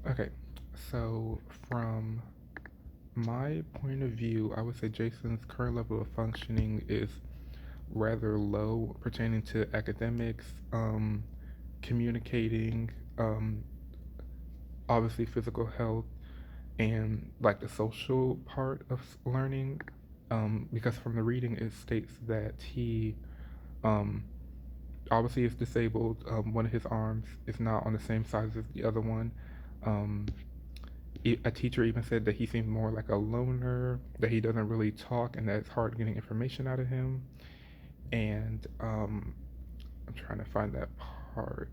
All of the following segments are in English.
Okay, so from my point of view, I would say Jason's current level of functioning is rather low pertaining to academics, communicating, um, obviously physical health, and like the social part of learning. Because from the reading, it states that he um, obviously is disabled. One of his arms is not on the same size as the other one. Um, a teacher even said that he seems more like a loner, that he doesn't really talk, and that it's hard getting information out of him. And I'm trying to find that part.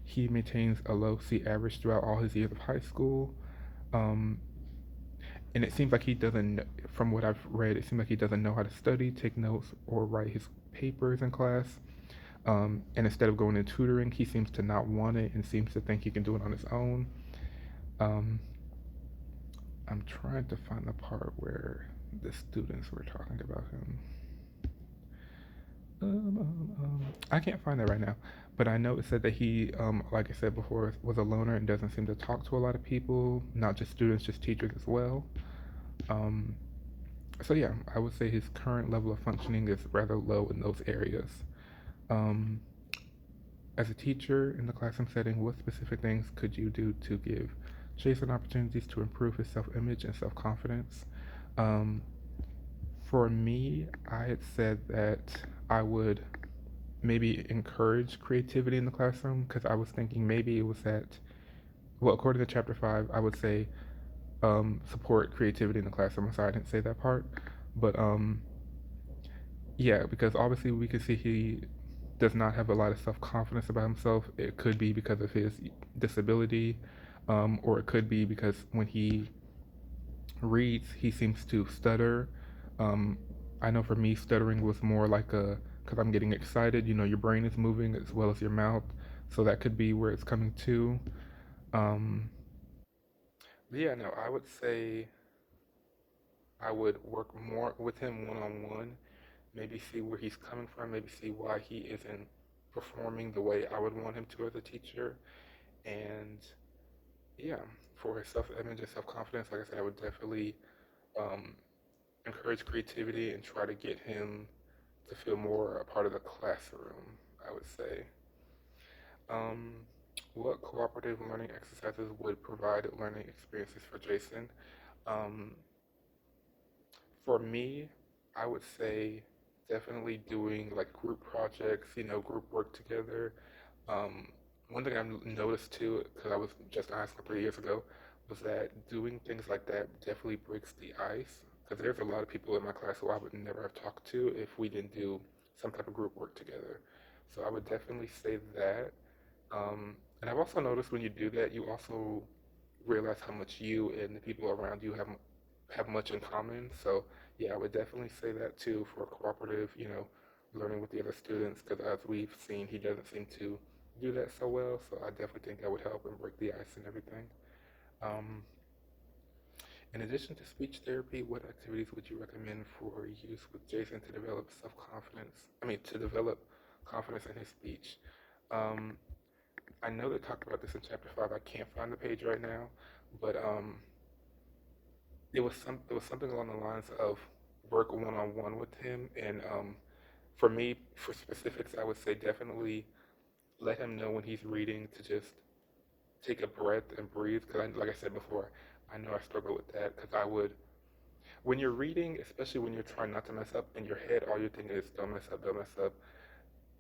He maintains a low C average throughout all his years of high school. Um, and it seems like he doesn't, from what I've read, it seems like he doesn't know how to study, take notes, or write his papers in class. And instead of going to tutoring, he seems to not want it and seems to think he can do it on his own. Um, I'm trying to find the part where the students were talking about him. I can't find that right now, but I know it said that he, like I said before, was a loner and doesn't seem to talk to a lot of people, not just students, just teachers as well. Um, so yeah, I would say his current level of functioning is rather low in those areas. Um, as a teacher in the classroom setting, what specific things could you do to give Jason opportunities to improve his self-image and self-confidence? Um, for me, I had said that I would maybe encourage creativity in the classroom because I was thinking maybe it was that, well, according to chapter 5, I would say support creativity in the classroom. I'm sorry, I didn't say that part. But yeah, because obviously we can see he does not have a lot of self confidence about himself. It could be because of his disability, or it could be because when he reads, he seems to stutter. Um, I know for me, stuttering was more like a, because I'm getting excited, your brain is moving as well as your mouth. So that could be where it's coming to. Um, but yeah, no, I would say I would work more with him one on one, maybe see where he's coming from, maybe see why he isn't performing the way I would want him to as a teacher. And yeah, for his self image and self confidence, like I said, I would definitely um, encourage creativity and try to get him to feel more a part of the classroom, I would say. Um, what cooperative learning exercises would provide learning experiences for Jason? Um, for me, I would say definitely doing like group projects, group work together. Um, one thing I've noticed too, because I was just in high school 3 years ago, was that doing things like that definitely breaks the ice. Because there's a lot of people in my class who I would never have talked to if we didn't do some type of group work together. So I would definitely say that. And I've also noticed when you do that, you also realize how much you and the people around you have much in common. So yeah, I would definitely say that too for cooperative, learning with the other students. Because as we've seen, he doesn't seem to do that so well. So I definitely think that would help and break the ice and everything. Um, in addition to speech therapy, what activities would you recommend for use with Jason to develop self-confidence? I mean, to develop confidence in his speech. Um, I know they talked about this in chapter 5. I can't find the page right now, but it was something along the lines of work one on one with him. And for me, for specifics, I would say definitely let him know when he's reading to just take a breath and breathe. Because, like I said before, I know I struggle with that. Because I would, when you're reading, especially when you're trying not to mess up in your head, all you're thinking is don't mess up, don't mess up.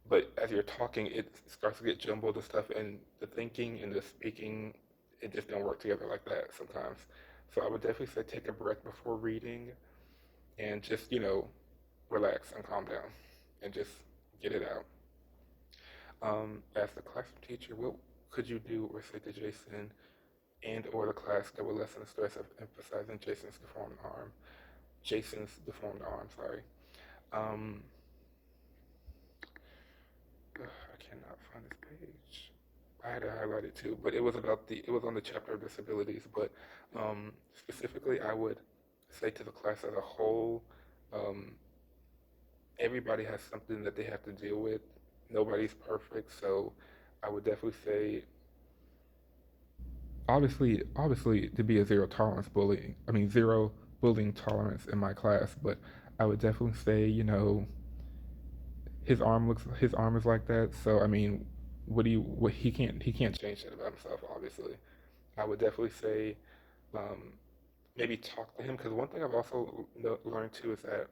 But as you're talking, it starts to get jumbled and stuff, and the thinking and the speaking, it just don't work together like that sometimes. So I would definitely say take a breath before reading and just, relax and calm down and just get it out. As the classroom teacher, what could you do or say to Jason and or the class that would lessen the stress of emphasizing Jason's deformed arm, sorry. Um, I cannot find this page. I had to highlight it too, but it was on the chapter of disabilities, but specifically I would say to the class as a whole, um, everybody has something that they have to deal with. Nobody's perfect, so I would definitely say obviously to be a zero tolerance bullying. I mean zero bullying tolerance in my class, but I would definitely say, his arm is like that. So I mean, what he can't change that about himself. Obviously, I would definitely say um, maybe talk to him because one thing I've also learned too is that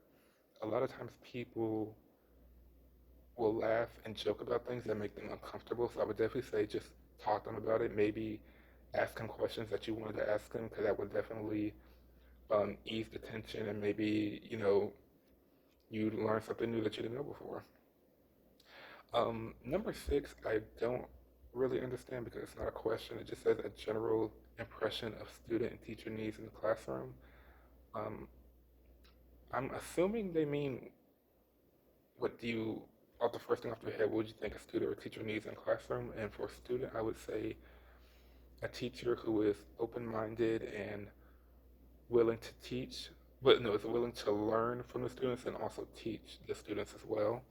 a lot of times people will laugh and joke about things that make them uncomfortable. So I would definitely say just talk to them about it. Maybe ask him questions that you wanted to ask him because that would definitely ease the tension and maybe you learn something new that you didn't know before. Number six, I don't really understand because it's not a question. It just says a general impression of student and teacher needs in the classroom. Um, I'm assuming they mean what do you, off the first thing off your head, what would you think a student or teacher needs in a classroom? And for a student, I would say a teacher who is open-minded and willing to teach, but no, is willing to learn from the students and also teach the students as well.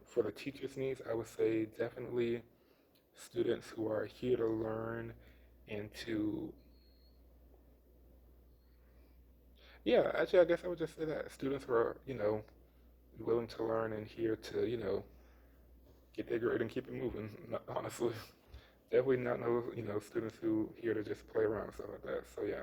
For the teacher's needs, I would say definitely students who are here to learn and to, yeah, actually, I guess I would just say that students who are, willing to learn and here to, get their grade and keep it moving, honestly. Definitely not no, students who here to just play around and stuff like that. So, yeah.